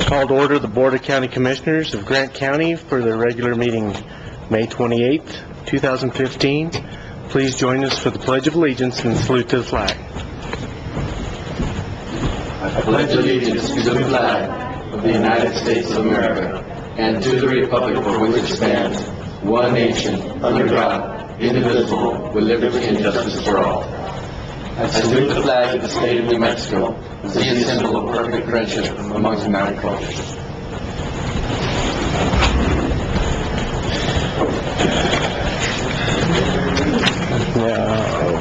Call to order the Board of County Commissioners of Grant County for their regular meeting, May 28th, 2015. Please join us for the Pledge of Allegiance and salute to the flag. I pledge allegiance to the flag of the United States of America and to the republic for which it stands, one nation, under God, indivisible, with liberty and justice for all. I salute the flag of the state of New Mexico, the symbol of perfect friendship among united cultures.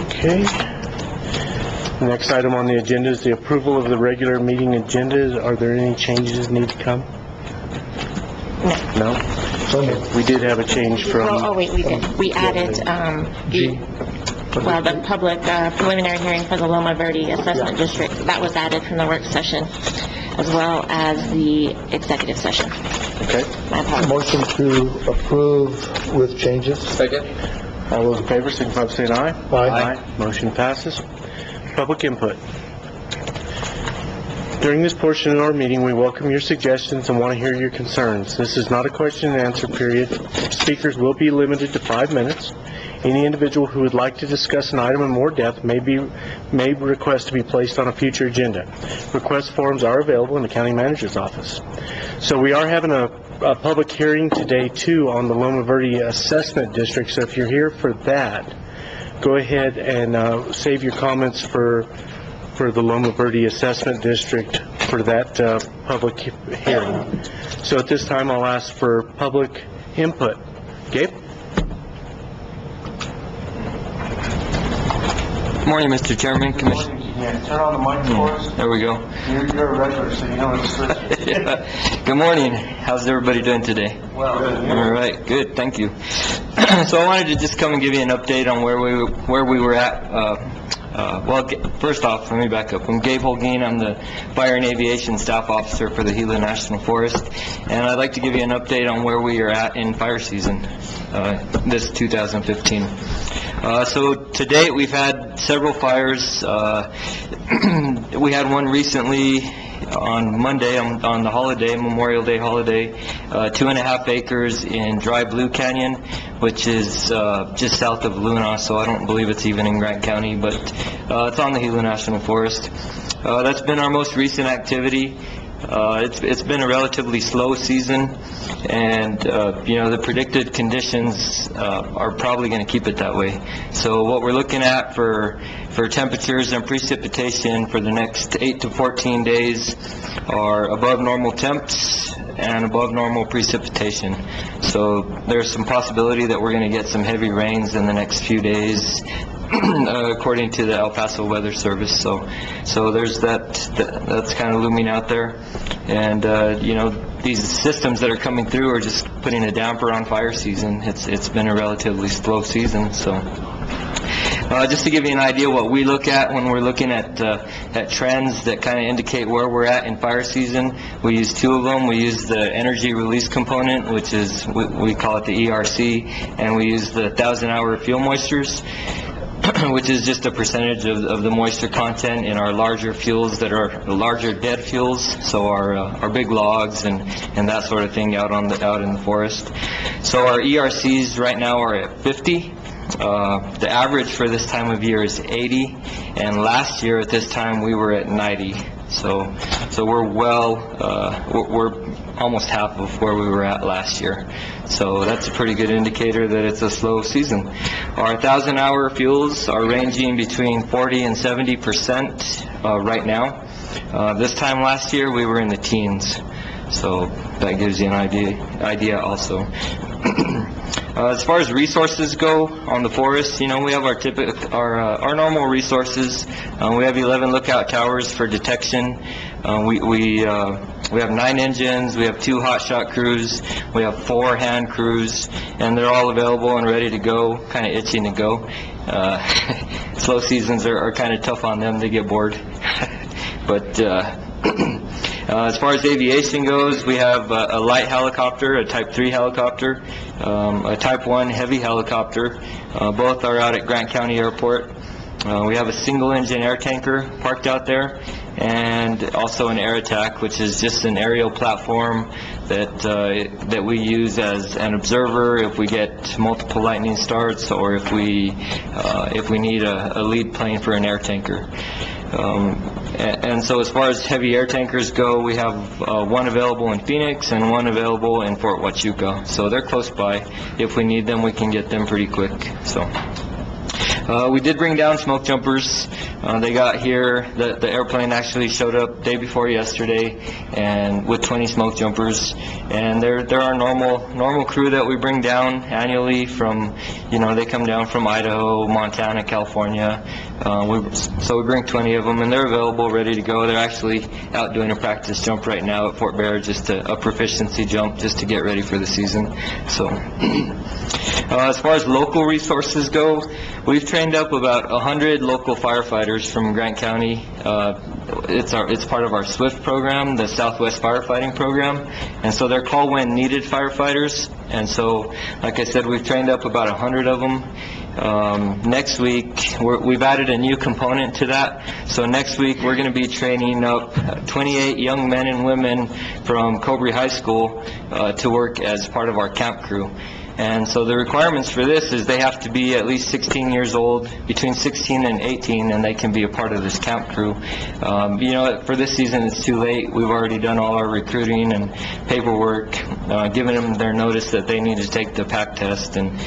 Okay. Next item on the agenda is the approval of the regular meeting agenda. Are there any changes that need to come? No? We did have a change from... we did. We added, the public preliminary hearing for the Loma Verde Assessment District. That was added from the work session, as well as the executive session. Okay. My apologies. Motion to approve with changes. Second. All those in favor, signify by saying aye. Aye. Motion passes. Public input. During this portion of our meeting, we welcome your suggestions and want to hear your concerns. This is not a question and answer period. Speakers will be limited to 5 minutes. Any individual who would like to discuss an item in more depth may request to be placed on a future agenda. Request forms are available in the county manager's office. So we are having a public hearing today too on the Loma Verde Assessment District. So if you're here for that, go ahead and save your comments for the Loma Verde Assessment District for that public hearing. So at this time, I'll ask for public input. Gabe? Good morning, Mr. Chairman, Commissioner. Yeah, turn on the mic for us. There we go. You're a regular, so you know it's Good morning. How's everybody doing today? well. All right, good. Thank you. So I wanted to just come and give you an update on where we were at. First off, let me back up. I'm Gabe Holguin. I'm the Fire and Aviation Staff Officer for the Gila National Forest, and I'd like to give you an update on where we are at in fire season this 2015. So to date, we've had several fires. We had one recently on Monday, on the holiday, Memorial Day holiday, 2.5 acres in Dry Blue Canyon, which is just south of Luna, so I don't believe it's even in Grant County, but it's on the Gila National Forest. That's been our most recent activity. It's been a relatively slow season, and the predicted conditions are probably going to keep it that way. So what we're looking at for temperatures and precipitation for the next 8 to 14 days are above normal temps and above normal precipitation. So there's some possibility that we're going to get some heavy rains in the next few days, according to the El Paso Weather Service. So there's that's kind of looming out there, and these systems that are coming through are just putting a damper on fire season. It's been a relatively slow season. So just to give you an idea what we look at when we're looking at trends that kind of indicate where we're at in fire season, we use two of them. We use the energy release component, which is, we call it the ERC, and we use the 1,000-hour fuel moistures, which is just a percentage of the moisture content in our larger fuels that are larger dead fuels, so our big logs and that sort of thing out in the forest. So our ERCs right now are at 50. The average for this time of year is 80, and last year at this time we were at 90. So we're we're almost half of where we were at last year. So that's a pretty good indicator that it's a slow season. Our 1,000-hour fuels are ranging between 40 and 70% right now. This time last year we were in the teens. So that gives you an idea also. As far as resources go on the forest, we have our normal resources. We have 11 lookout towers for detection. We have 9 engines. We have 2 hotshot crews. We have 4 hand crews, and they're all available and ready to go, kind of itching to go. Slow seasons are kind of tough on them. They get bored. But as far as aviation goes, we have a light helicopter, a Type 3 helicopter, a Type 1 heavy helicopter. Both are out at Grant County Airport. We have a single-engine air tanker parked out there, and also an air attack, which is just an aerial platform that we use as an observer if we get multiple lightning starts, or if we need a lead plane for an air tanker. And so as far as heavy air tankers go, we have one available in Phoenix and one available in Fort Huachuca. So they're close by. If we need them, we can get them pretty quick. So we did bring down smoke jumpers. They got here. The airplane actually showed up day before yesterday, and with 20 smoke jumpers. And they're our normal crew that we bring down annually from, they come down from Idaho, Montana, California. So we bring 20 of them, and they're available, ready to go. They're actually out doing a practice jump right now at Fort Bear, just a proficiency jump, just to get ready for the season. So as far as local resources go, we've trained up about 100 local firefighters from Grant County. It's part of our SWIFT program, the Southwest Firefighting Program, and so they're called when needed firefighters. And so, like I said, we've trained up about 100 of them. Next week, we've added a new component to that. So next week, we're going to be training up 28 young men and women from Cobre High School to work as part of our camp crew. And so the requirements for this is they have to be at least 16 years old, between 16 and 18, and they can be a part of this camp crew. For this season, it's too late. We've already done all our recruiting and paperwork, giving them their notice that they need to take the PAC test and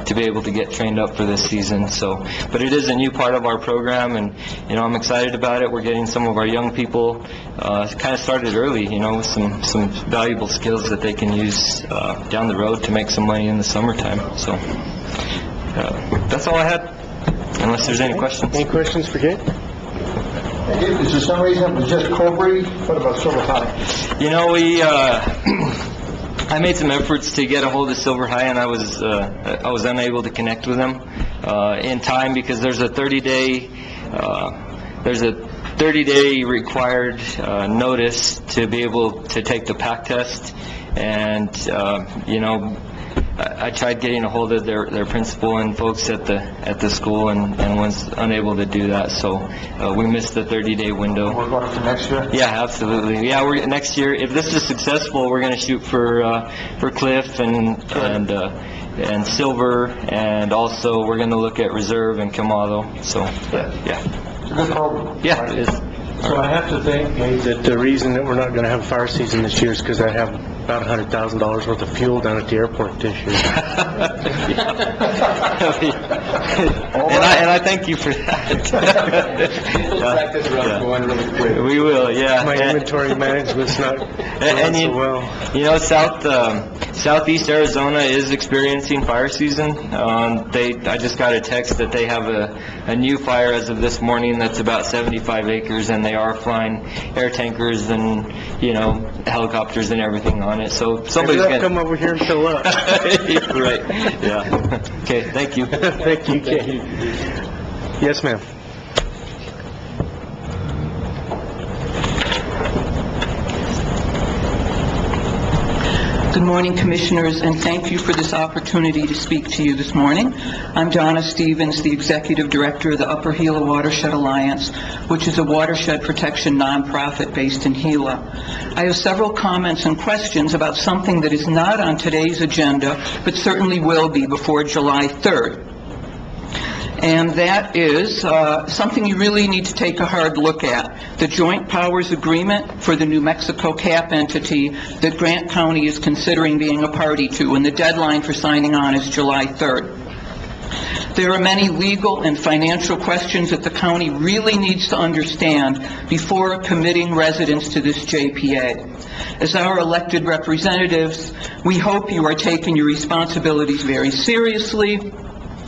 to be able to get trained up for this season. So, but it is a new part of our program, and I'm excited about it. We're getting some of our young people kind of started early, with some valuable skills that they can use down the road to make some money in the summertime. So that's all I had, unless there's any questions. Any questions for Gabe? Is there some reason it was just Cobre? What about Silver High? I made some efforts to get a hold of Silver High, and I was unable to connect with them in time, because there's a 30-day required notice to be able to take the PAC test. And I tried getting a hold of their principal and folks at the school, and was unable to do that. So we missed the 30-day window. We're going for next year? Yeah, absolutely. Yeah, next year, if this is successful, we're going to shoot for Cliff and Silver, and also we're going to look at Reserve and Camado. So yeah. It's a good program. Yeah, it is. So I have to think, Gabe, that the reason that we're not going to have a fire season this year is because I have about $100,000 worth of fuel down at the airport this year. And I thank you for that. practice run going really quick. We will, yeah. My inventory management's not going so well. Southeast Arizona is experiencing fire season. I just got a text that they have a new fire as of this morning that's about 75 acres, and they are flying air tankers and, helicopters and everything on it. So somebody's Maybe going they'll come over here and fill up. Right, yeah. Okay, thank you. Thank you, Gabe. Yes, ma'am. Good morning, Commissioners, and thank you for this opportunity to speak to you this morning. I'm Donna Stevens, the Executive Director of the Upper Gila Watershed Alliance, which is a watershed protection nonprofit based in Gila. I have several comments and questions about something that is not on today's agenda, but certainly will be before July 3rd. And that is something you really need to take a hard look at. The Joint Powers Agreement for the New Mexico CAP entity that Grant County is considering being a party to, and the deadline for signing on is July 3rd. There are many legal and financial questions that the county really needs to understand before committing residents to this JPA. As our elected representatives, we hope you are taking your responsibilities very seriously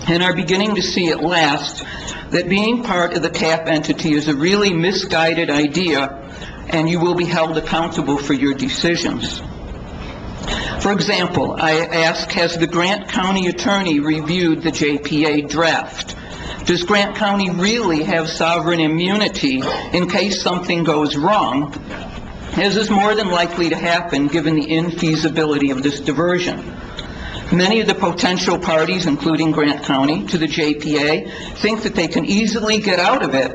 and are beginning to see at last that being part of the CAP entity is a really misguided idea, and you will be held accountable for your decisions. For example, I ask, has the Grant County Attorney reviewed the JPA draft? Does Grant County really have sovereign immunity in case something goes wrong, as is more than likely to happen given the infeasibility of this diversion? Many of the potential parties, including Grant County, to the JPA, think that they can easily get out of it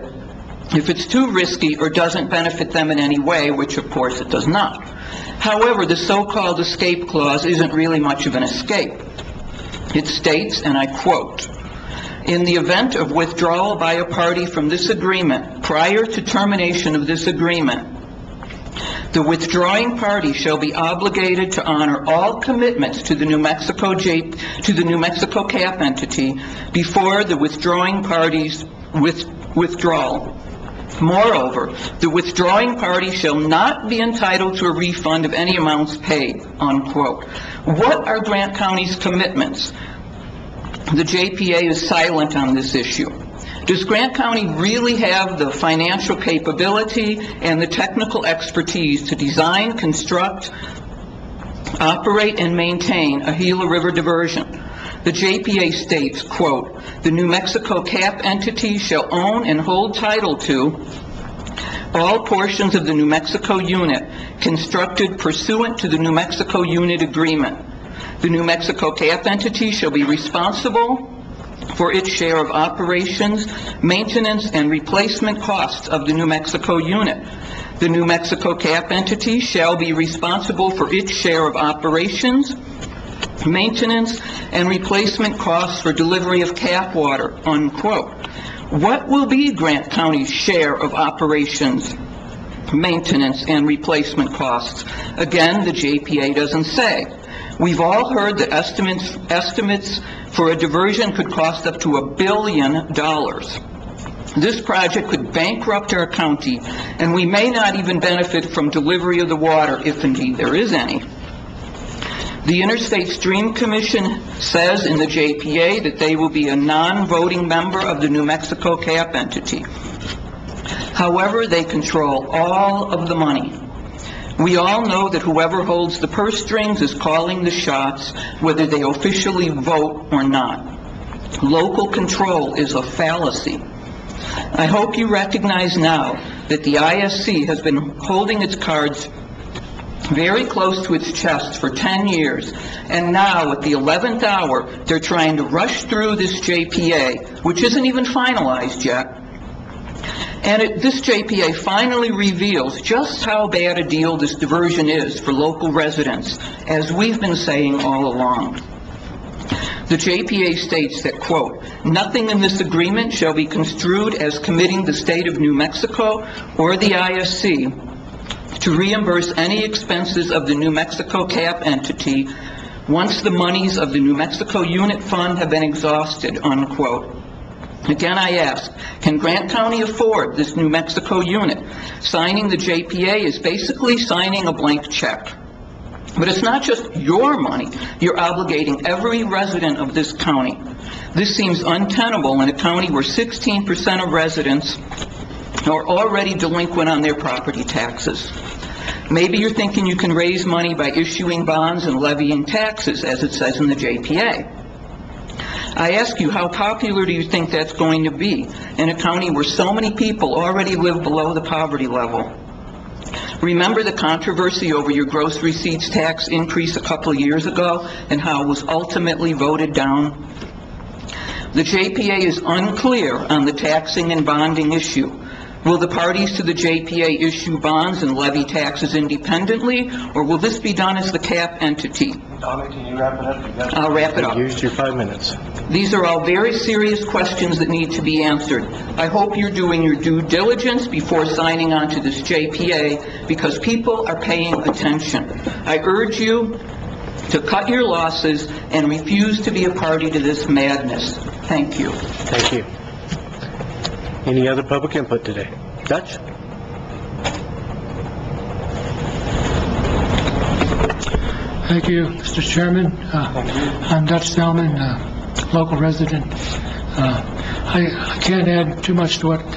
if it's too risky or doesn't benefit them in any way, which of course it does not. However, the so-called escape clause isn't really much of an escape. It states, and I quote, "In the event of withdrawal by a party from this agreement prior to termination of this agreement, the withdrawing party shall be obligated to honor all commitments to the New Mexico CAP entity before the withdrawing party's withdrawal. Moreover, the withdrawing party shall not be entitled to a refund of any amounts paid," unquote. What are Grant County's commitments? The JPA is silent on this issue. Does Grant County really have the financial capability and the technical expertise to design, construct, operate, and maintain a Gila River diversion? The JPA states, quote, "The New Mexico CAP entity shall own and hold title to all portions of the New Mexico unit constructed pursuant to the New Mexico unit agreement. The New Mexico CAP entity shall be responsible for its share of operations, maintenance, and replacement costs of the New Mexico unit. The New Mexico CAP entity shall be responsible for its share of operations, maintenance, and replacement costs for delivery of CAP water," unquote. What will be Grant County's share of operations, maintenance, and replacement costs? Again, the JPA doesn't say. We've all heard that estimates for a diversion could cost up to $1 billion. This project could bankrupt our county, and we may not even benefit from delivery of the water, if indeed there is any. The Interstate Stream Commission says in the JPA that they will be a non-voting member of the New Mexico CAP entity. However, they control all of the money. We all know that whoever holds the purse strings is calling the shots, whether they officially vote or not. Local control is a fallacy. I hope you recognize now that the ISC has been holding its cards very close to its chest for 10 years, and now at the 11th hour, they're trying to rush through this JPA, which isn't even finalized yet. And this JPA finally reveals just how bad a deal this diversion is for local residents, as we've been saying all along. The JPA states that, quote, "Nothing in this agreement shall be construed as committing the state of New Mexico or the ISC to reimburse any expenses of the New Mexico CAP entity once the monies of the New Mexico Unit Fund have been exhausted," unquote. Again, I ask, can Grant County afford this New Mexico unit? Signing the JPA is basically signing a blank check. But it's not just your money. You're obligating every resident of this county. This seems untenable in a county where 16% of residents are already delinquent on their property taxes. Maybe you're thinking you can raise money by issuing bonds and levying taxes, as it says in the JPA. I ask you, how popular do you think that's going to be in a county where so many people already live below the poverty level? Remember the controversy over your gross receipts tax increase a couple of years ago and how it was ultimately voted down? The JPA is unclear on the taxing and bonding issue. Will the parties to the JPA issue bonds and levy taxes independently, or will this be done as the CAP entity? Donna, can you wrap it up? I'll wrap it up. You used your 5 minutes. These are all very serious questions that need to be answered. I hope you're doing your due diligence before signing on to this JPA, because people are paying attention. I urge you to cut your losses and refuse to be a party to this madness. Thank you. Thank you. Any other public input today? Dutch? Thank you, Mr. Chairman. I'm Dutch Selman, local resident. I can't add too much to what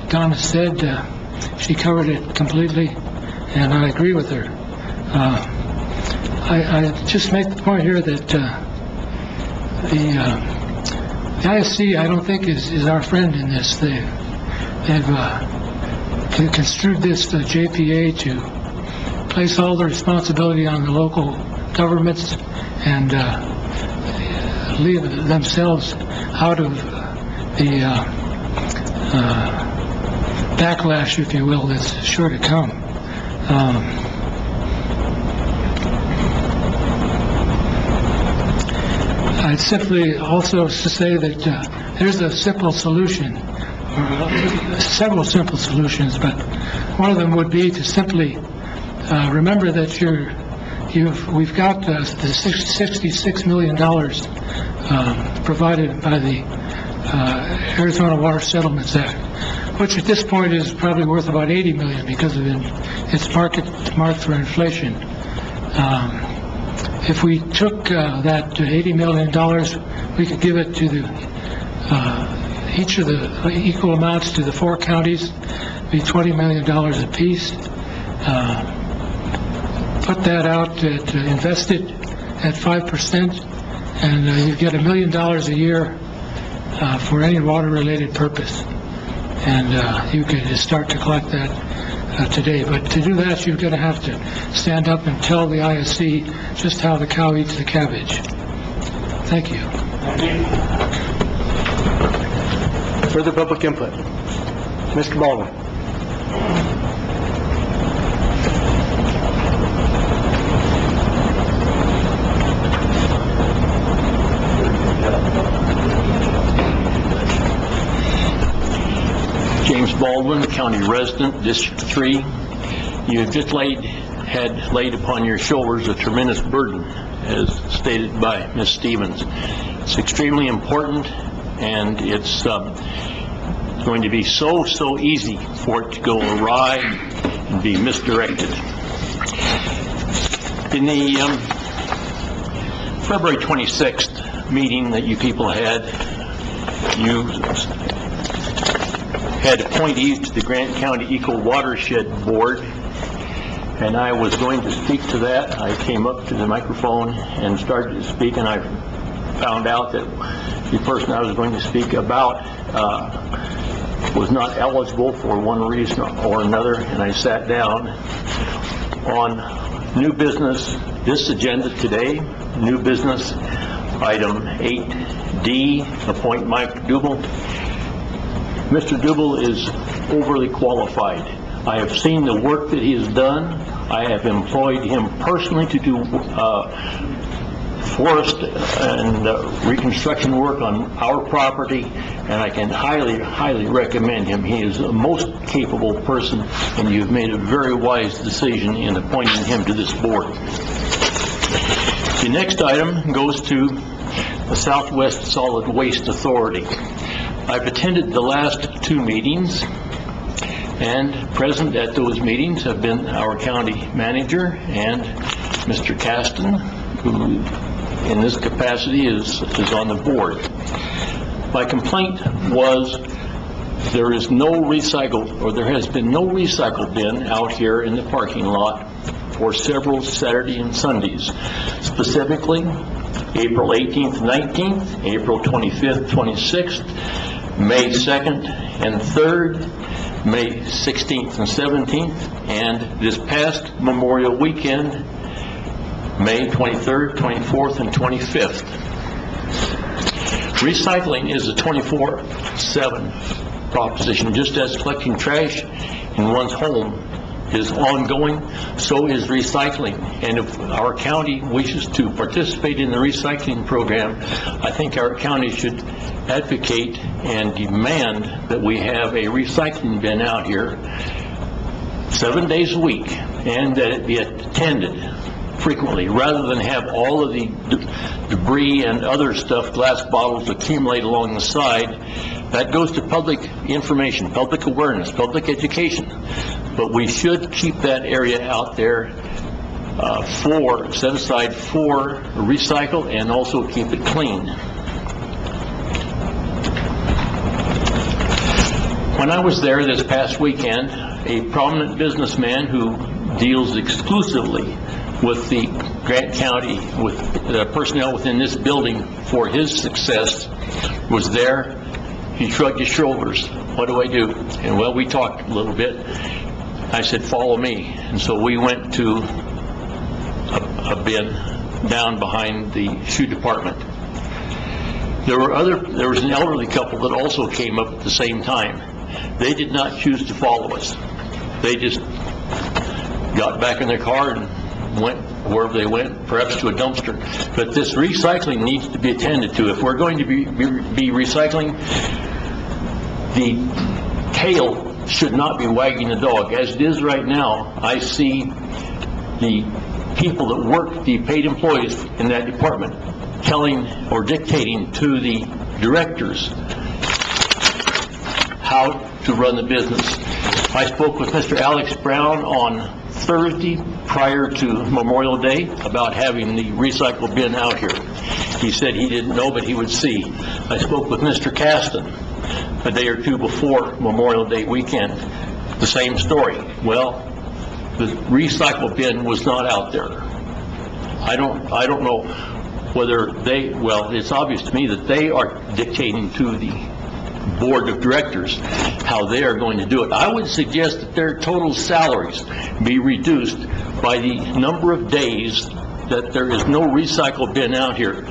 Donna said. She covered it completely, and I agree with her. I just make the point here that the ISC, I don't think, is our friend in this. They've construed this JPA to place all the responsibility on the local governments and leave themselves out of the backlash, if you will, that's sure to come. I'd simply also say that there's a simple solution, or several simple solutions, but one of them would be to simply remember that we've got the $66 million provided by the Arizona Water Settlements Act, which at this point is probably worth about $80 million because of its marked for inflation. If we took that $80 million, we could give it to each of the equal amounts to the 4 counties, be $20 million apiece. Put that out, invest it at 5%, and you get $1 million a year for any water-related purpose. And you could just start to collect that today. But to do that, you're going to have to stand up and tell the ISC just how the cow eats the cabbage. Thank you. Further public input? Mr. Baldwin. James Baldwin, county resident, District 3. You have just had laid upon your shoulders a tremendous burden, as stated by Ms. Stevens. It's extremely important, and it's going to be so easy for it to go awry and be misdirected. In the February 26th meeting that you people had, you had appointees to the Grant County Eco Watershed Board, and I was going to speak to that. I came up to the microphone and started to speak, and I found out that the person I was going to speak about was not eligible for one reason or another, and I sat down. On new business, this agenda today, new business, item 8D, appoint Mike Dubel. Mr. Dubel is overly qualified. I have seen the work that he has done. I have employed him personally to do forest and reconstruction work on our property, and I can highly recommend him. He is the most capable person, and you've made a very wise decision in appointing him to this board. The next item goes to the Southwest Solid Waste Authority. I've attended the last 2 meetings, and present at those meetings have been our county manager and Mr. Caston, who in this capacity is on the board. My complaint was there is no recycle, or there has been no recycle bin out here in the parking lot for several Saturday and Sundays, specifically April 18th, 19th, April 25th, 26th, May 2nd and 3rd, May 16th and 17th, and this past Memorial Weekend, May 23rd, 24th, and 25th. Recycling is a 24/7 proposition. Just as collecting trash in one's home is ongoing, so is recycling. And if our county wishes to participate in the recycling program, I think our county should advocate and demand that we have a recycling bin out here 7 days a week, and that it be attended frequently, rather than have all of the debris and other stuff, glass bottles, accumulate along the side. That goes to public information, public awareness, public education. But we should keep that area out there set aside for recycle, and also keep it clean. When I was there this past weekend, a prominent businessman who deals exclusively with the Grant County, with the personnel within this building for his success, was there. He shrugged his shoulders. What do I do? And well, we talked a little bit. I said, follow me. And so we went to a bin down behind the shoe department. There was an elderly couple that also came up at the same time. They did not choose to follow us. They just got back in their car and went wherever they went, perhaps to a dumpster. But this recycling needs to be attended to. If we're going to be recycling, the tail should not be wagging the dog. As it is right now, I see the people that work, the paid employees in that department, telling or dictating to the directors how to run the business. I spoke with Mr. Alex Brown on Thursday prior to Memorial Day about having the recycle bin out here. He said he didn't know, but he would see. I spoke with Mr. Caston a day or two before Memorial Day weekend. The same story. Well, the recycle bin was not out there. I don't know whether well, it's obvious to me that they are dictating to the board of directors how they are going to do it. I would suggest that their total salaries be reduced by the number of days that there is no recycle bin out here.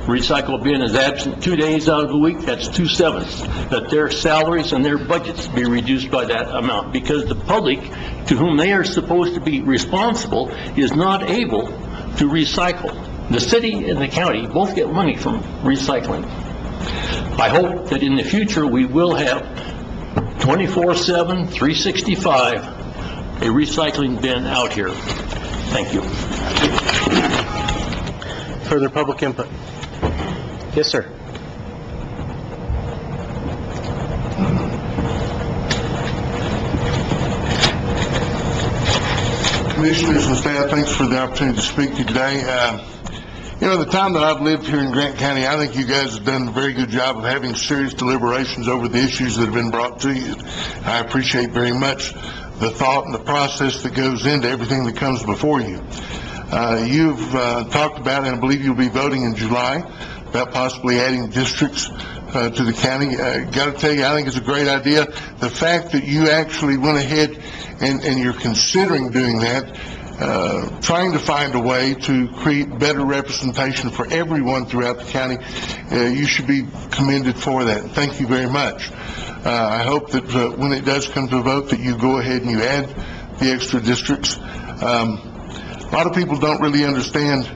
Recycle bin is absent 2 days out of the week, that's 2/7. That their salaries and their budgets be reduced by that amount, because the public, to whom they are supposed to be responsible, is not able to recycle. The city and the county both get money from recycling. I hope that in the future we will have 24/7, 365, a recycling bin out here. Thank you. Further public input? Yes, sir. Commissioners and staff, thanks for the opportunity to speak to you today. The time that I've lived here in Grant County, I think you guys have done a very good job of having serious deliberations over the issues that have been brought to you. I appreciate very much the thought and the process that goes into everything that comes before you. You've talked about, and I believe you'll be voting in July, about possibly adding districts to the county. Got to tell you, I think it's a great idea. The fact that you actually went ahead and you're considering doing that, trying to find a way to create better representation for everyone throughout the county, you should be commended for that. Thank you very much. I hope that when it does come to a vote that you go ahead and you add the extra districts. A lot of people don't really understand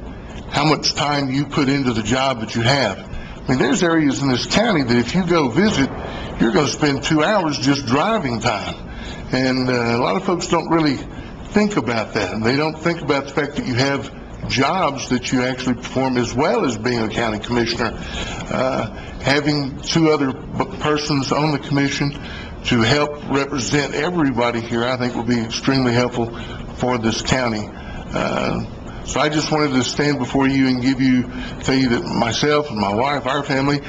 how much time you put into the job that you have. I mean, there's areas in this county that if you go visit, you're going to spend 2 hours just driving time. And a lot of folks don't really think about that. And they don't think about the fact that you have jobs that you actually perform as well as being a county commissioner. Having 2 other persons on the commission to help represent everybody here, I think will be extremely helpful for this county. So I just wanted to stand before you and tell you that myself and my wife, our family,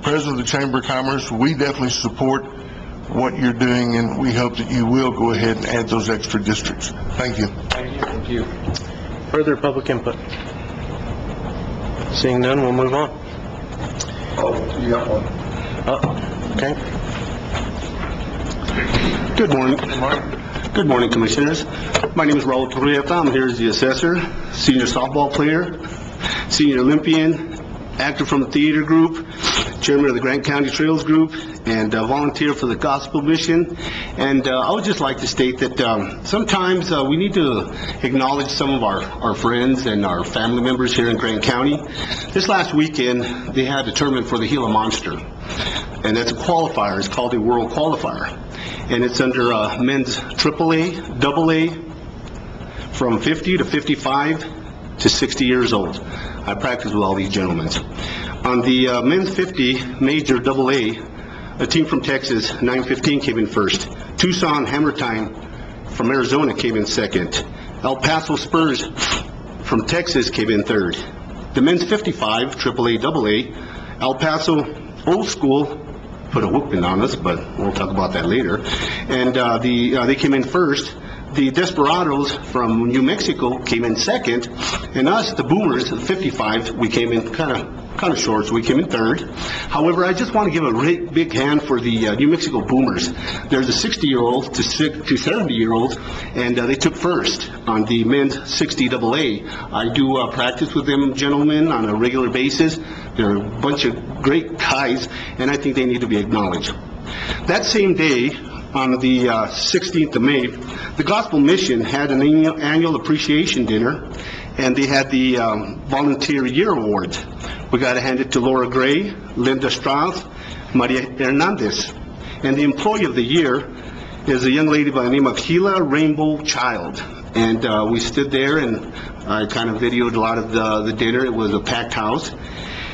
President of the Chamber of Commerce, we definitely support what you're doing, and we hope that you will go ahead and add those extra districts. Thank you. Thank you. Further public input? Seeing none, we'll move on. Oh, you got one. Okay. Good morning. Good morning, Commissioners. My name is Raul Torrieta. I'm here as the assessor, senior softball player, senior Olympian, actor from the theater group, chairman of the Grant County Trails Group, and volunteer for the Gospel Mission. And I would just like to state that sometimes we need to acknowledge some of our friends and our family members here in Grant County. This last weekend, they had a tournament for the Gila Monster, and that's a qualifier. It's called a World Qualifier, and it's under men's AAA, AA, from 50 to 55 to 60 years old. I practice with all these gentlemen. On the men's 50 major AA, a team from Texas, 915, came in first. Tucson Hammer Time from Arizona came in second. El Paso Spurs from Texas came in third. The men's 55, AAA, AA, El Paso Old School put a whooping on us, but we'll talk about that later. And they came in first. The Desperados from New Mexico came in second, and us, the Boomers, the 55, we came in kind of short, so we came in third. However, I just want to give a big hand for the New Mexico Boomers. There's a 60-year-old to 70-year-old, and they took first on the men's 60 AA. I do practice with them gentlemen on a regular basis. They're a bunch of great guys, and I think they need to be acknowledged. That same day, on the 16th of May, the Gospel Mission had an annual appreciation dinner, and they had the Volunteer Year Award. We got to hand it to Laura Gray, Linda Strauss, Maria Hernandez. And the Employee of the Year is a young lady by the name of Gila Rainbow Child. And we stood there, and I kind of videoed a lot of the dinner. It was a packed house.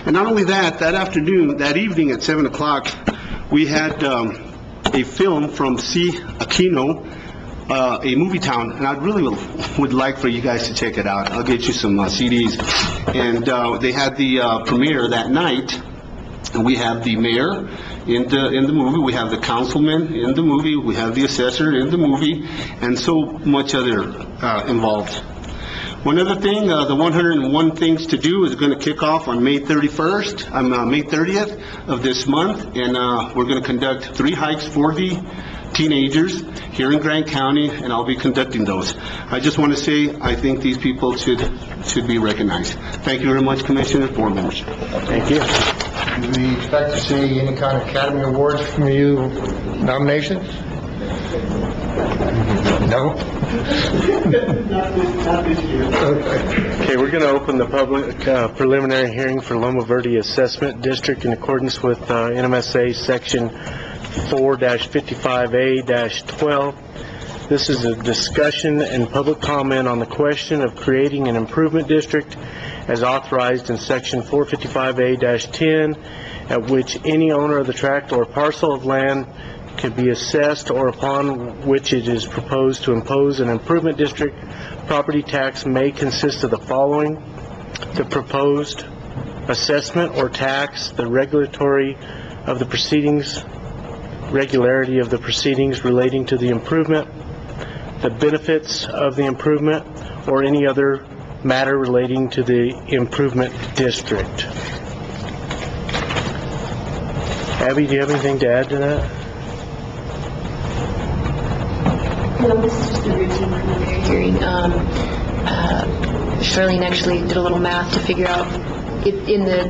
And not only that, that evening at 7 o'clock, we had a film from C. Aquino, a movie town, and I really would like for you guys to check it out. I'll get you some CDs. And they had the premiere that night, and we have the mayor in the movie, we have the councilman in the movie, we have the assessor in the movie, and so much other involved. One other thing, the 101 Things to Do is going to kick off on May 30th of this month, and we're going to conduct 3 hikes for the teenagers here in Grant County, and I'll be conducting those. I just want to say, I think these people should be recognized. Thank you very much, Commissioner, board members. Thank you. Do we expect to see any kind of Academy Awards from you, nominations? No? Okay, we're going to open the public preliminary hearing for Loma Verde Assessment District in accordance with NMSA Section 4-55A-12. This is a discussion and public comment on the question of creating an improvement district as authorized in Section 455A-10, at which any owner of the tract or parcel of land can be assessed or upon which it is proposed to impose an improvement district. Property tax may consist of the following: the proposed assessment or tax, the regularity of the proceedings relating to the improvement, the benefits of the improvement, or any other matter relating to the improvement district. Abby, do you have anything to add to that? No, this is just a routine preliminary hearing. Charlene actually did a little math to figure out if in the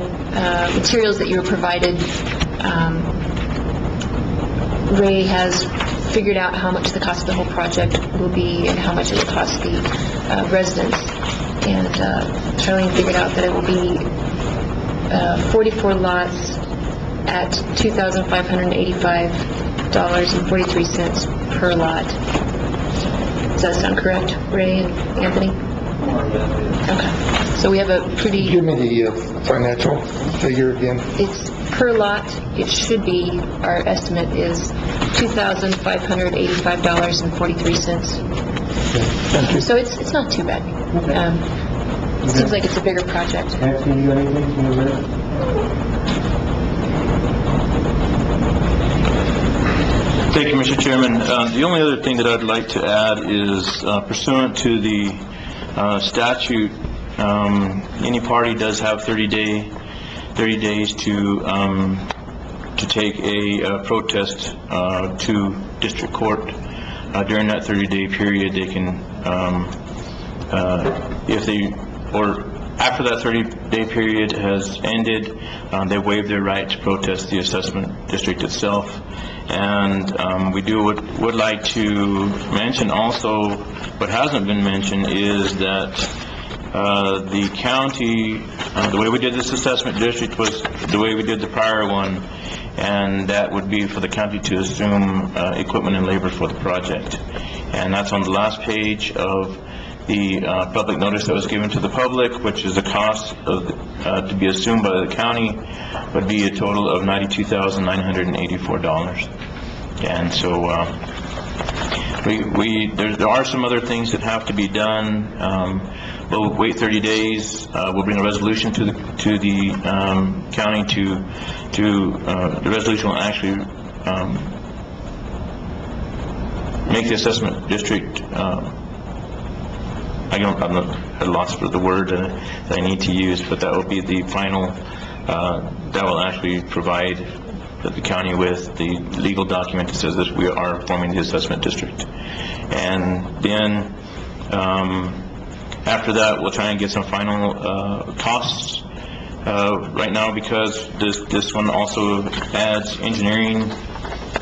materials that you were provided, Ray has figured out how much the cost of the whole project will be and how much it will cost the residents. And Charlene figured out that it will be 44 lots at $2,585.43 per lot. Does that sound correct, Ray and Anthony? Okay. So we have a pretty... Give me the financial figure again. It's per lot. It should be, our estimate is $2,585.43. Thank you. So it's not too bad. It seems like it's a bigger project. Anthony, you got anything to add? Thank you, Mr. Chairman. The only other thing that I'd like to add is pursuant to the statute, any party does have 30 days to take a protest to district court. During that 30-day period, they can, after that 30-day period has ended, they waive their right to protest the assessment district itself. And we would like to mention also, what hasn't been mentioned is that the county, the way we did this assessment district was the way we did the prior one, and that would be for the county to assume equipment and labor for the project. And that's on the last page of the public notice that was given to the public, which is the cost of to be assumed by the county would be a total of $92,984. And so there are some other things that have to be done. We'll wait 30 days. We'll bring a resolution to the county the resolution will actually make the assessment district. I'm not at a loss for the word that I need to use, but that will be the final. That will actually provide the county with the legal document that says that we are forming the assessment district. And then after that, we'll try and get some final costs. Right now, because this one also adds engineering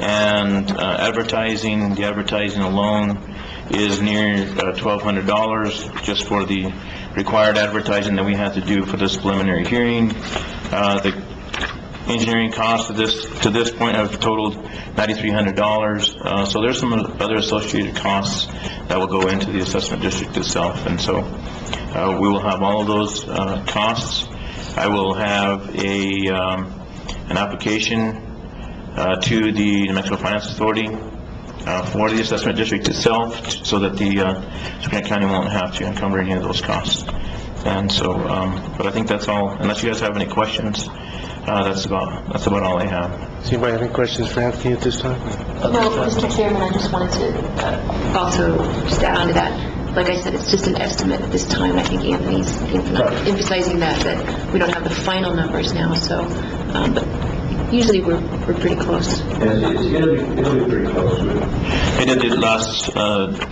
and advertising, the advertising alone is near $1,200 just for the required advertising that we have to do for this preliminary hearing. The engineering costs to this point have totaled $9,300. So there's some other associated costs that will go into the assessment district itself, and so we will have all of those costs. I will have an application to the New Mexico Finance Authority for the assessment district itself, so that the Grant County won't have to encumber any of those costs. And so, but I think that's all. Unless you guys have any questions, that's about all I have. Does anybody have any questions for Anthony at this time? No, Mr. Chairman, I just wanted to also just add on to that. Like I said, it's just an estimate at this time. I think Anthony's emphasizing that we don't have the final numbers now, so, but usually we're pretty close. It'll be pretty close. I did the last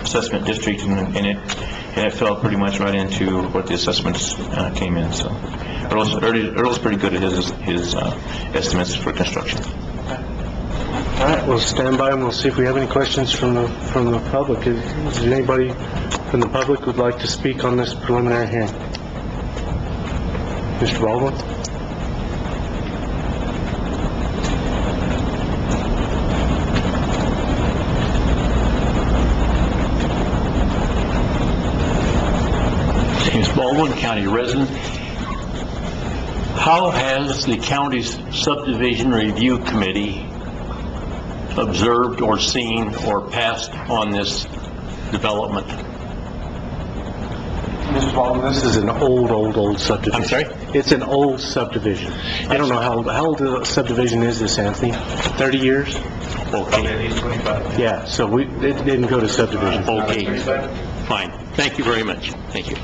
assessment district, and it fell pretty much right into what the assessments came in. So Earl's pretty good at his estimates for construction. All right, we'll stand by and we'll see if we have any questions from the public. Is there anybody from the public who would like to speak on this preliminary hearing? Mr. Baldwin? James Baldwin, county resident. How has the county's subdivision review committee observed or seen or passed on this development? Mr. Baldwin, this is an old subdivision. I'm sorry? It's an old subdivision. I don't know how old the subdivision is this, Anthony? 30 years? Okay. Yeah, so it didn't go to subdivision. Okay. Fine. Thank you very much. Thank you.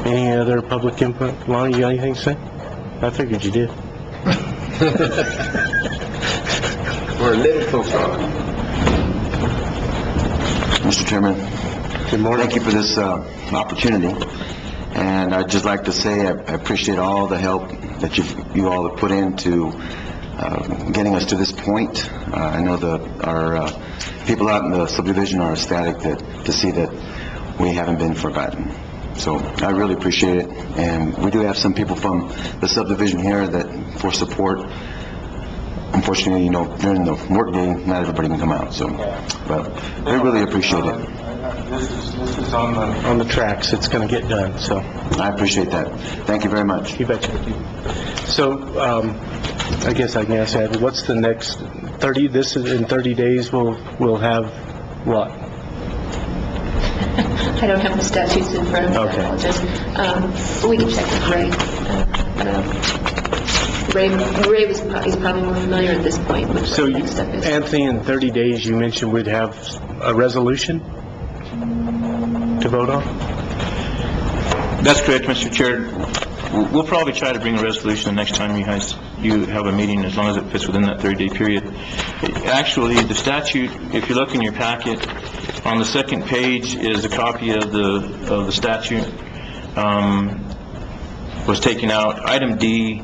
Any other public input? Lonnie, you got anything to say? I figured you did. We're a little close on. Mr. Chairman, Good morning. thank you for this opportunity. And I'd just like to say I appreciate all the help that you all have put into getting us to this point. I know that our people out in the subdivision are ecstatic to see that we haven't been forgotten. So I really appreciate it. And we do have some people from the subdivision here that for support. Unfortunately, you know, during the work day, not everybody can come out. So, but we really appreciate it. This is on the tracks. It's going to get done. So I appreciate that. Thank you very much. you betcha. So I guess I can ask Abby, what's the next 30? This is in 30 days. We'll have what? I don't have the statutes in front of me, Okay. I apologize. We can check with Ray. Ray is probably more familiar at this point with So what that stuff is. Anthony, in 30 days, you mentioned we'd have a resolution to vote on? That's correct, Mr. Chair. We'll probably try to bring a resolution the next time you have a meeting, as long as it fits within that 30-day period. Actually, the statute, if you look in your packet, on the second page is a copy of the statute. Was taken out. Item D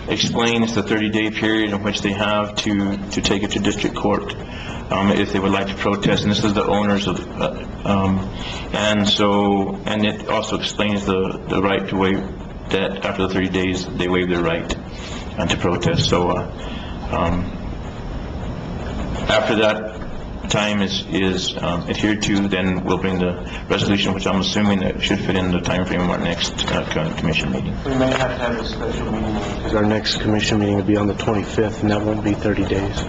explains the 30-day period in which they have to take it to district court if they would like to protest, and this is the owners of, and it also explains the right to waive that after the 30 days they waive their right to protest. So after that time is adhered to, then we'll bring the resolution, which I'm assuming that should fit in the time frame of our next commission meeting. We may have to have a special meeting because our next commission meeting will be on the 25th, and that won't be 30 days.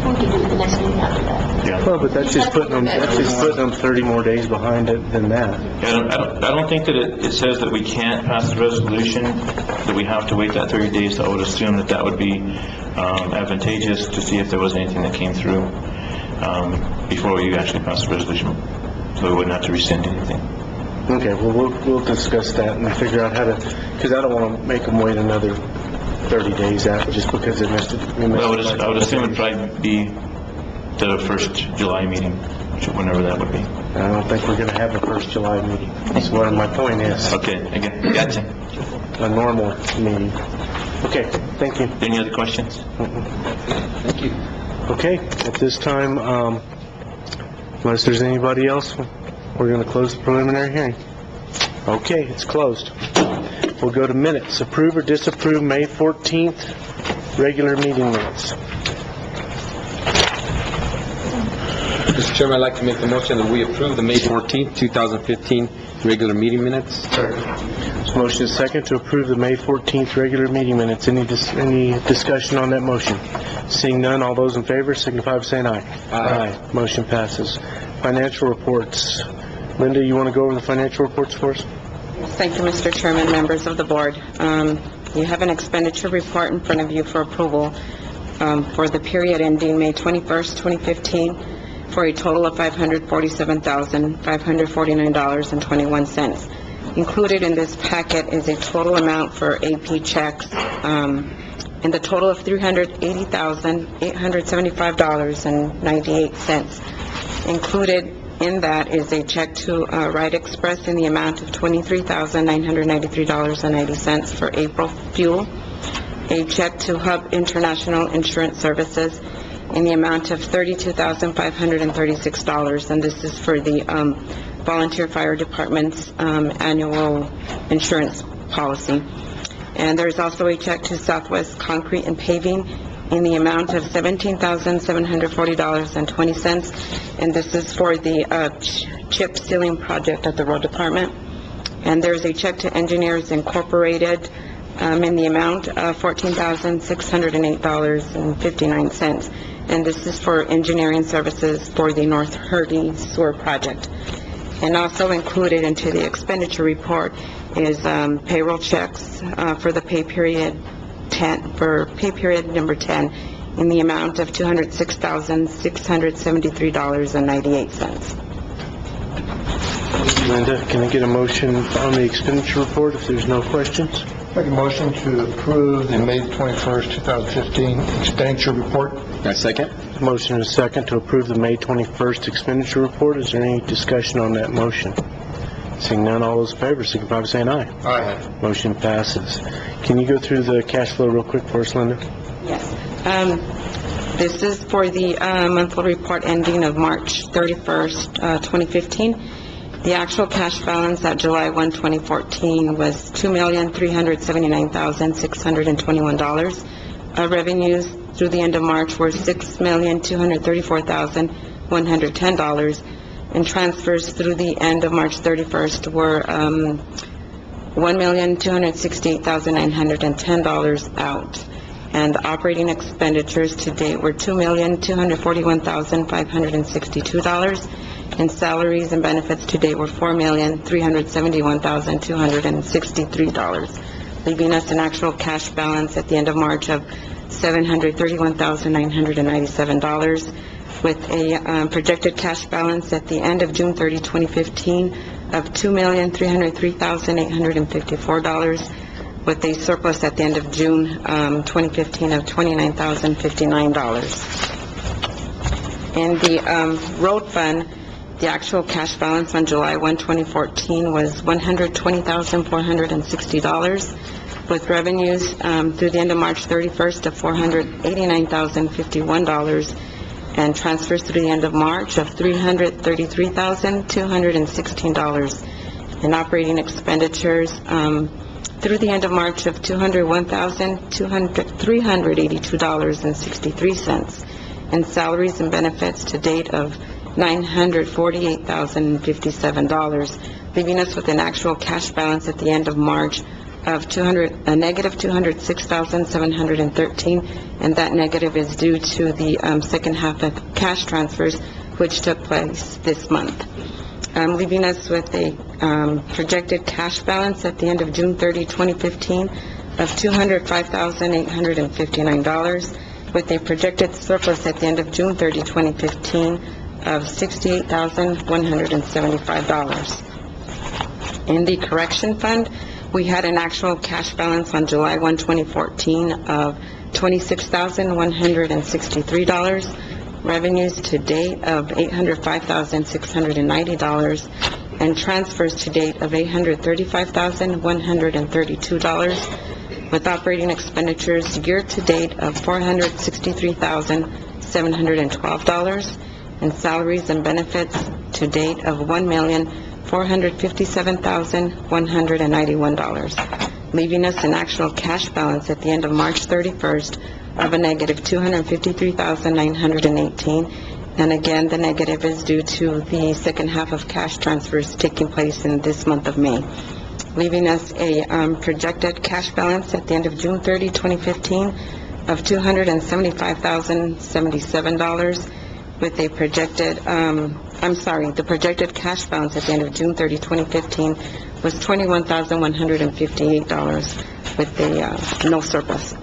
We can do the next meeting after that. Well, but that's just putting them 30 more days behind it than that. I don't think that it says that we can't pass the resolution, that we have to wait that 30 days. So I would assume that would be advantageous to see if there was anything that came through before you actually pass the resolution, so we wouldn't have to rescind anything. Okay, well, we'll discuss that and figure out how to, because I don't want to make them wait another 30 days out just because they missed it. I would assume it'd probably be the first July meeting, whenever that would be. I don't think we're going to have a first July meeting. That's what my point is. Okay, again, gotcha. a normal meeting. Okay, thank you. Any other questions? Thank you. Okay, at this time, unless there's anybody else, we're going to close the preliminary hearing. Okay, it's closed. We'll go to minutes. Approve or disapprove May 14th regular meeting minutes. Mr. Chairman, I'd like to make the motion that we approve the May 14th, 2015 regular meeting minutes. There's motion is second to approve the May 14th regular meeting minutes. Any discussion on that motion? Seeing none, all those in favor signify by saying aye. Aye. Motion passes. Financial reports. Linda, you want to go over the financial reports for us? Thank you, Mr. Chairman, members of the board. You have an expenditure report in front of you for approval for the period ending May 21st, 2015, for a total of $547,549.21. Included in this packet is a total amount for AP checks in the total of $380,875.98. Included in that is a check to Ride Express in the amount of $23,993.90 for April fuel, a check to Hub International Insurance Services in the amount of $32,536, and this is for the Volunteer Fire Department's annual insurance policy. And there's also a check to Southwest Concrete and Paving in the amount of $17,740.20, and this is for the chip sealing project at the road department. And there's a check to Engineers Incorporated in the amount of $14,608.59, and this is for engineering services for the North Hurdy Sewer project. And also included into the expenditure report is payroll checks for the pay period number 10 in the amount of $206,673.98. Linda, can I get a motion on the expenditure report if there's no questions? Make a motion to approve the May 21st, 2015 expenditure report. Second. Motion is second to approve the May 21st expenditure report. Is there any discussion on that motion? Seeing none, all those in favor signify by saying aye. Aye. Motion passes. Can you go through the cash flow real quick for us, Linda? Yes. This is for the monthly report ending of March 31st, 2015. The actual cash balance at July 1, 2014 was $2,379,621. Revenues through the end of March were $6,234,110, and transfers through the end of March 31st were $1,268,910 out. And operating expenditures to date were $2,241,562, and salaries and benefits to date were $4,371,263, leaving us an actual cash balance at the end of March of $731,997, with a projected cash balance at the end of June 30, 2015 of $2,303,854, with a surplus at the end of June 2015 of $29,059. In the road fund, the actual cash balance on July 1, 2014 was $120,460, with revenues through the end of March 31st of $489,051, and transfers through the end of March of $333,216, and operating expenditures through the end of March of $201,382.63, and salaries and benefits to date of $948,057, leaving us with an actual cash balance at the end of March of a negative $206,713, and that negative is due to the second half of cash transfers which took place this month, leaving us with a projected cash balance at the end of June 30, 2015 of $205,859, with a projected surplus at the end of June 30, 2015 of $68,175. In the correction fund, we had an actual cash balance on July 1, 2014 of $26,163, revenues to date of $805,690, and transfers to date of $835,132, with operating expenditures year-to-date of $463,712, and salaries and benefits to date of $1,457,191, leaving us an actual cash balance at the end of March 31st of a negative $253,918. And again, the negative is due to the second half of cash transfers taking place in this month of May, leaving us a projected cash balance at the end of June 30, 2015 of $275,077, with a projected, the projected cash balance at the end of June 30, 2015 was $21,158 with a no surplus.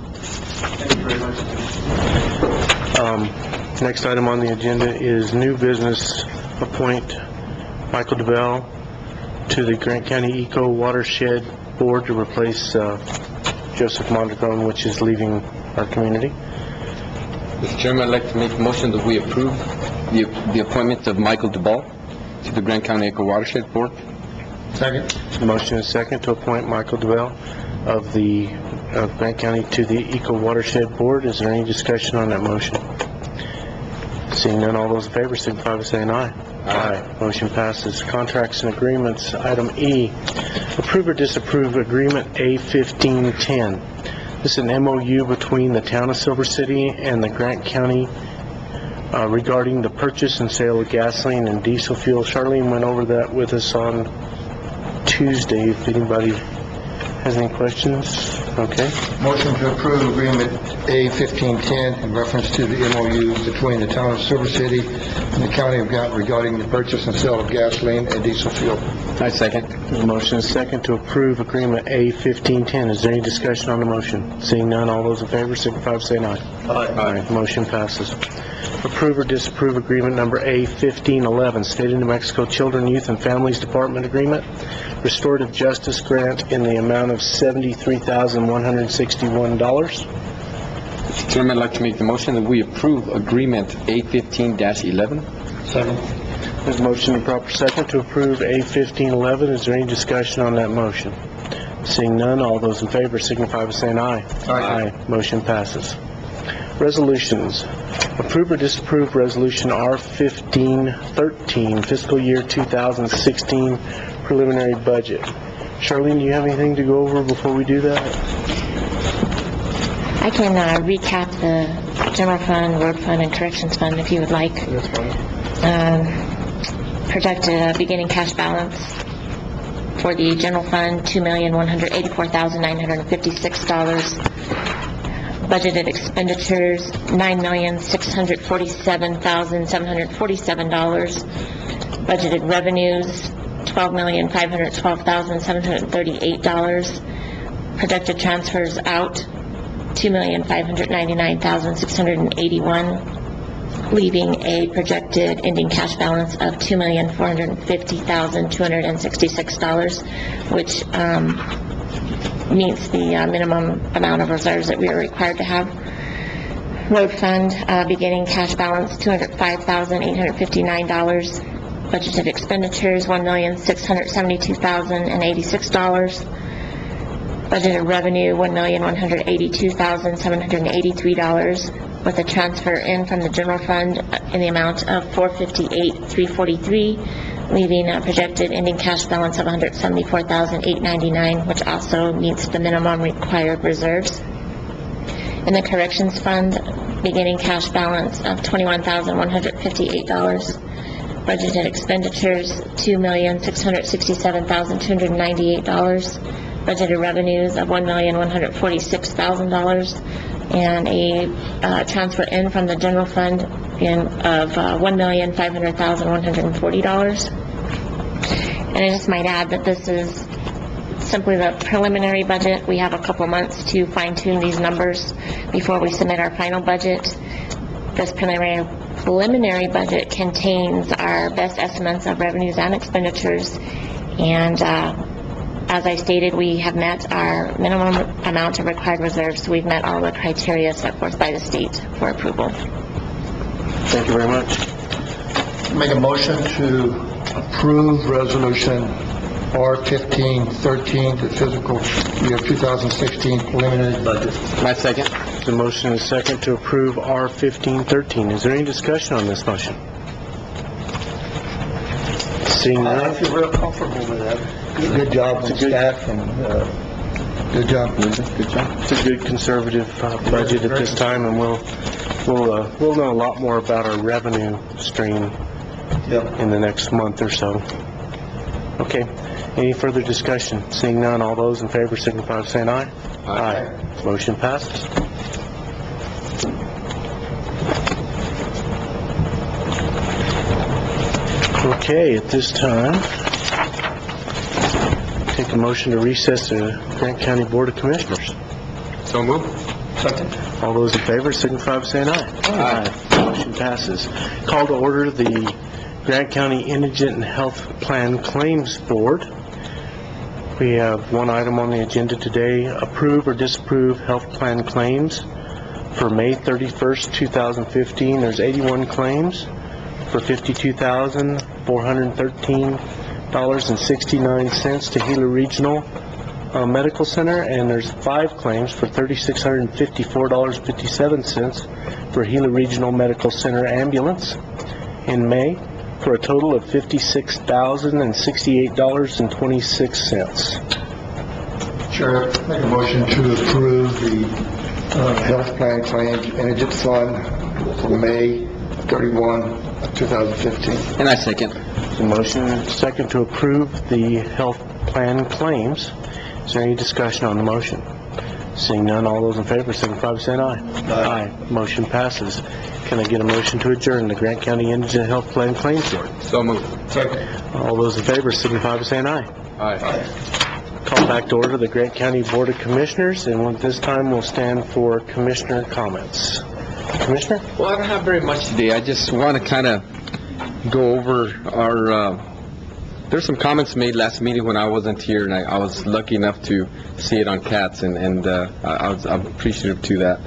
Next item on the agenda is new business. Appoint Michael DeBell to the Grant County Eco Watershed Board to replace Joseph Mondragon, which is leaving our community. Mr. Chairman, I'd like to make a motion that we approve the appointment of Michael DeBall to the Grant County Eco Watershed Board. Second. Motion is second to appoint Michael DeBell of the Grant County to the Eco Watershed Board. Is there any discussion on that motion? Seeing none, all those in favor signify by saying aye. Aye. Motion passes. Contracts and agreements. Item E, approve or disapprove agreement A1510. This is an MOU between the town of Silver City and the Grant County regarding the purchase and sale of gasoline and diesel fuel. Charlene went over that with us on Tuesday. If anybody has any questions, okay. Motion to approve agreement A1510 in reference to the MOU between the town of Silver City and the county of Grant regarding the purchase and sale of gasoline and diesel fuel. I second. The motion is second to approve agreement A1510. Is there any discussion on the motion? Seeing none, all those in favor signify by saying aye. Aye. Motion passes. Approve or disapprove agreement number A1511, State of New Mexico Children, Youth, and Families Department Agreement, Restorative Justice Grant in the amount of $73,161. Mr. Chairman, I'd like to make the motion that we approve agreement A15-11. Second. There's a motion and proper second to approve A1511. Is there any discussion on that motion? Seeing none, all those in favor signify by saying aye. Aye. Motion passes. Resolutions. Approve or disapprove Resolution R1513, Fiscal Year 2016 Preliminary Budget. Charlene, do you have anything to go over before we do that? I can recap the general fund, road fund, and corrections fund if you would like. That's fine. Projected beginning cash balance for the general fund, $2,184,956. Budgeted expenditures, $9,647,747. Budgeted revenues, $12,512,738. Projected transfers out, $2,599,681, leaving a projected ending cash balance of $2,450,266, which meets the minimum amount of reserves that we are required to have. Road fund, beginning cash balance, $205,859. Budgeted expenditures, $1,672,086. Budgeted revenue, $1,182,783, with a transfer in from the general fund in the amount of $458,343, leaving a projected ending cash balance of $174,899, which also meets the minimum required reserves. In the corrections fund, beginning cash balance of $21,158. Budgeted expenditures, $2,667,298. Budgeted revenues of $1,146,000, and a transfer in from the general fund of $1,500,140. And I just might add that this is simply the preliminary budget. We have a couple months to fine-tune these numbers before we submit our final budget. This preliminary budget contains our best estimates of revenues and expenditures, and as I stated, we have met our minimum amount of required reserves, so we've met all the criteria set forth by the state for approval. Thank you very much. Make a motion to approve resolution R-1513, the fiscal year 2016 preliminary budget. My second. The motion is second to approve R-1513. Is there any discussion on this motion? Seeing I none, feel real comfortable with that. Good job to staff and, good job, Linda. Good job. it's a good conservative budget at this time, and we'll know a lot more about our revenue stream Yep. in the next month or so. Okay, any further discussion? Seeing none, all those in favor signify by saying aye. Aye. Motion passes. Okay, at this time, take a motion to recess the Grant County Board of Commissioners. So move. Second. All those in favor signify by saying aye. Aye. Motion passes. Call to order the Grant County Indigent and Health Plan Claims Board. We have one item on the agenda today, approve or disapprove health plan claims for May 31st, 2015. There's 81 claims for $52,413.69 to Gila Regional Medical Center, and there's 5 claims for $3,654.57 for Gila Regional Medical Center Ambulance in May, for a total of $56,068.26. Sheriff, make a motion to approve the health plan claims indigent fund for May 31, 2015. And I second. The motion is second to approve the health plan claims. Is there any discussion on the motion? Seeing none, all those in favor signify by saying aye. Aye. Motion passes. Can I get a motion to adjourn the Grant County Indigent Health Plan Claims Board? So move. Second. All those in favor signify by saying aye. Aye. Call back to order the Grant County Board of Commissioners, and at this time we'll stand for Commissioner comments. Commissioner? Well, I don't have very much today. I just want to kind of go over our, there's some comments made last meeting when I wasn't here, and I was lucky enough to see it on CATS, and I'm appreciative to that.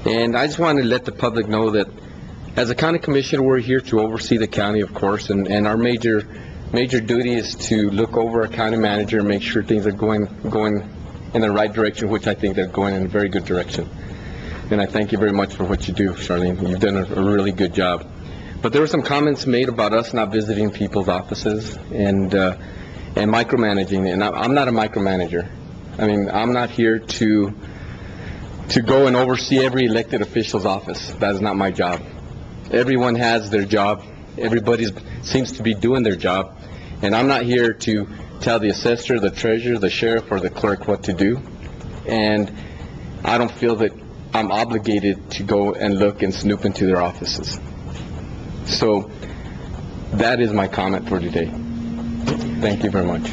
And I just want to let the public know that as a county commissioner, we're here to oversee the county, of course, and our major duty is to look over our county manager and make sure things are going in the right direction, which I think they're going in a very good direction. And I thank you very much for what you do, Charlene. You've done a really good job. But there were some comments made about us not visiting people's offices and micromanaging, and I'm not a micromanager. I mean, I'm not here to go and oversee every elected official's office. That is not my job. Everyone has their job. Everybody seems to be doing their job. And I'm not here to tell the assessor, the treasurer, the sheriff, or the clerk what to do. And I don't feel that I'm obligated to go and look and snoop into their offices. So that is my comment for today. Thank you very much.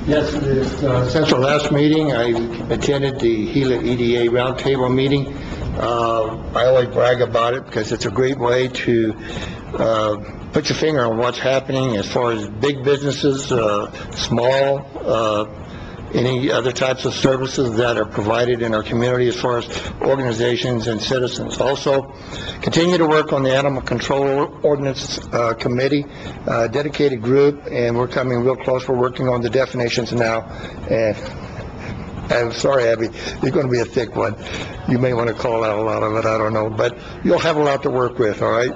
Yes, since our last meeting, I attended the Gila EDA roundtable meeting. I always brag about it because it's a great way to put your finger on what's happening as far as big businesses, small, any other types of services that are provided in our community as far as organizations and citizens. Also, continue to work on the Animal Control Ordinance Committee, dedicated group, and we're coming real close. We're working on the definitions now. And I'm sorry, Abby, it's going to be a thick one. You may want to call out a lot of it, I don't know, but you'll have a lot to work with, all right?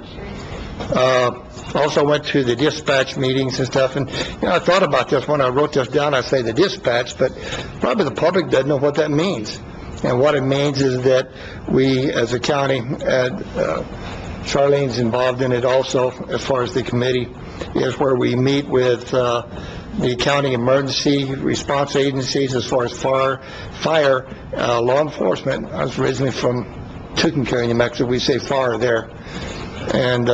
Also went to the dispatch meetings and stuff, and I thought about this when I wrote this down. I say the dispatch, but probably the public doesn't know what that means. And what it means is that we, as a county, Charlene's involved in it also, as far as the committee, is where we meet with the county emergency response agencies as far as fire, law enforcement. I was originally from Tucumcari, New Mexico. We say fire there. And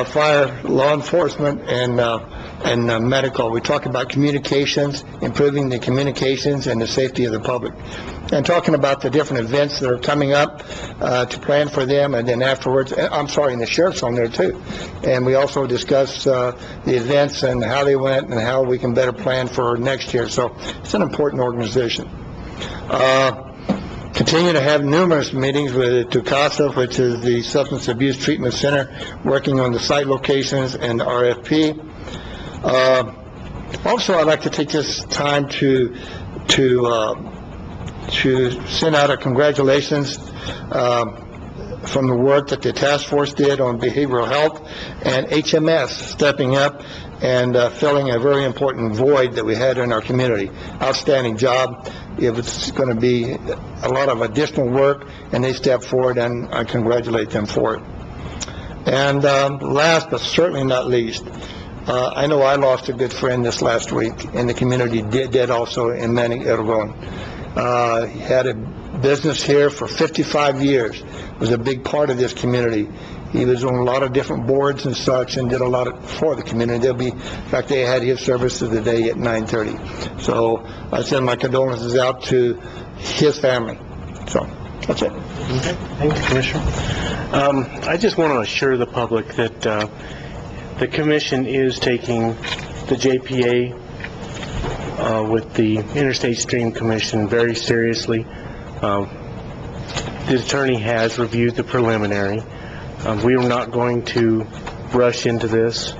fire, law enforcement, and medical. We talk about communications, improving the communications and the safety of the public. And talking about the different events that are coming up, to plan for them, and then afterwards, I'm sorry, and the sheriff's on there too. And we also discuss the events and how they went and how we can better plan for next year. So it's an important organization. continue to have numerous meetings with TUCASA, which is the Substance Abuse Treatment Center, working on the site locations and RFP. Also, I'd like to take this time to send out a congratulations from the work that the task force did on behavioral health, and HMS stepping up and filling a very important void that we had in our community. Outstanding job. It was going to be a lot of additional work, and they stepped forward, and I congratulate them for it. And last but certainly not least, I know I lost a good friend this last week, and the community did also in Manning Ergon. He had a business here for 55 years, was a big part of this community. He was on a lot of different boards and such, and did a lot for the community. In fact, they had his services today at 9:30. So I send my condolences out to his family. So, that's it. Okay, thank you, Commissioner. I just want to assure the public that the commission is taking the JPA with the Interstate Stream Commission very seriously. The attorney has reviewed the preliminary. We are not going to rush into this.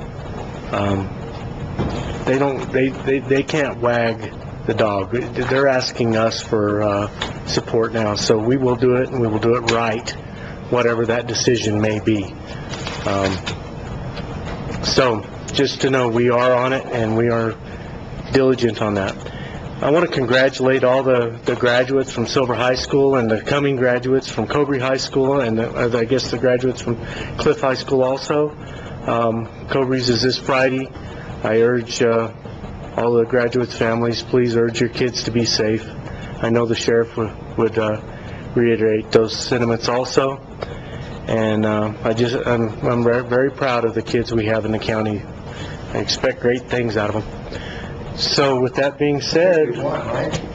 They can't wag the dog. They're asking us for support now, so we will do it, and we will do it right, whatever that decision may be. So, just to know, we are on it, and we are diligent on that. I want to congratulate all the graduates from Silver High School and the coming graduates from Cobury High School, and I guess the graduates from Cliff High School also. Cobury's is this Friday. I urge all the graduates' families, please urge your kids to be safe. I know the sheriff would reiterate those sentiments also. And I'm very proud of the kids we have in the county. I expect great things out of them. So with that being said,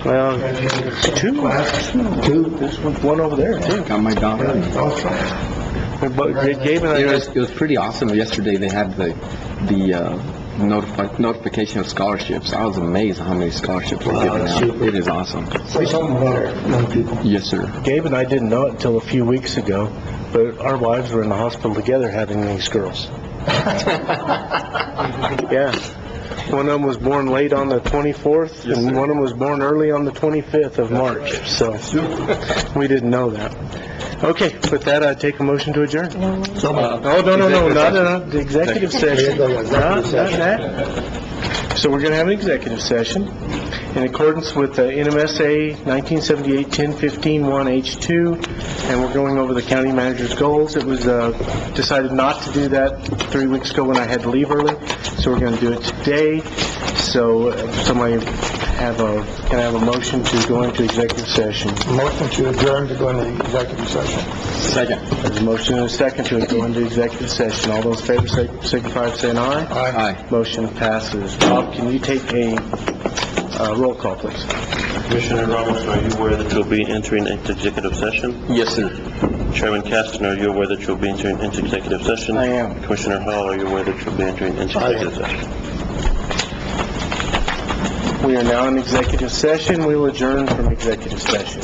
well, two. There's one over there too. Got my daughter. But Gabe and I, It was pretty awesome. Yesterday they had the notification of scholarships. I was amazed how many scholarships were given out. It is awesome. Say something about our young people. Yes, sir. Gabe and I didn't know it until a few weeks ago, but our wives were in the hospital together having these girls. Yeah. One of them was born late on the 24th, and one of them was born early on the 25th of March, so we didn't know that. Okay, with that, I'd take a motion to adjourn. No, not the executive session. Not that. So we're going to have an executive session in accordance with the NMSA 1978-1015-1H2, and we're going over the county manager's goals. It was decided not to do that 3 weeks ago when I had to leave early, so we're going to do it today. So somebody can I have a motion to go into executive session? Motion to adjourn to go into executive session. Second. There's a motion and a second to go into executive session. All those in favor signify by saying aye. Aye. Motion passes. Bob, can you take a roll call, please? Commissioner Ramos, are you aware that you'll be entering into executive session? Yes, sir. Chairman Caston, are you aware that you'll be entering into executive session? I am. Commissioner Hall, are you aware that you'll be entering into executive session? We are now in executive session. We will adjourn from executive session.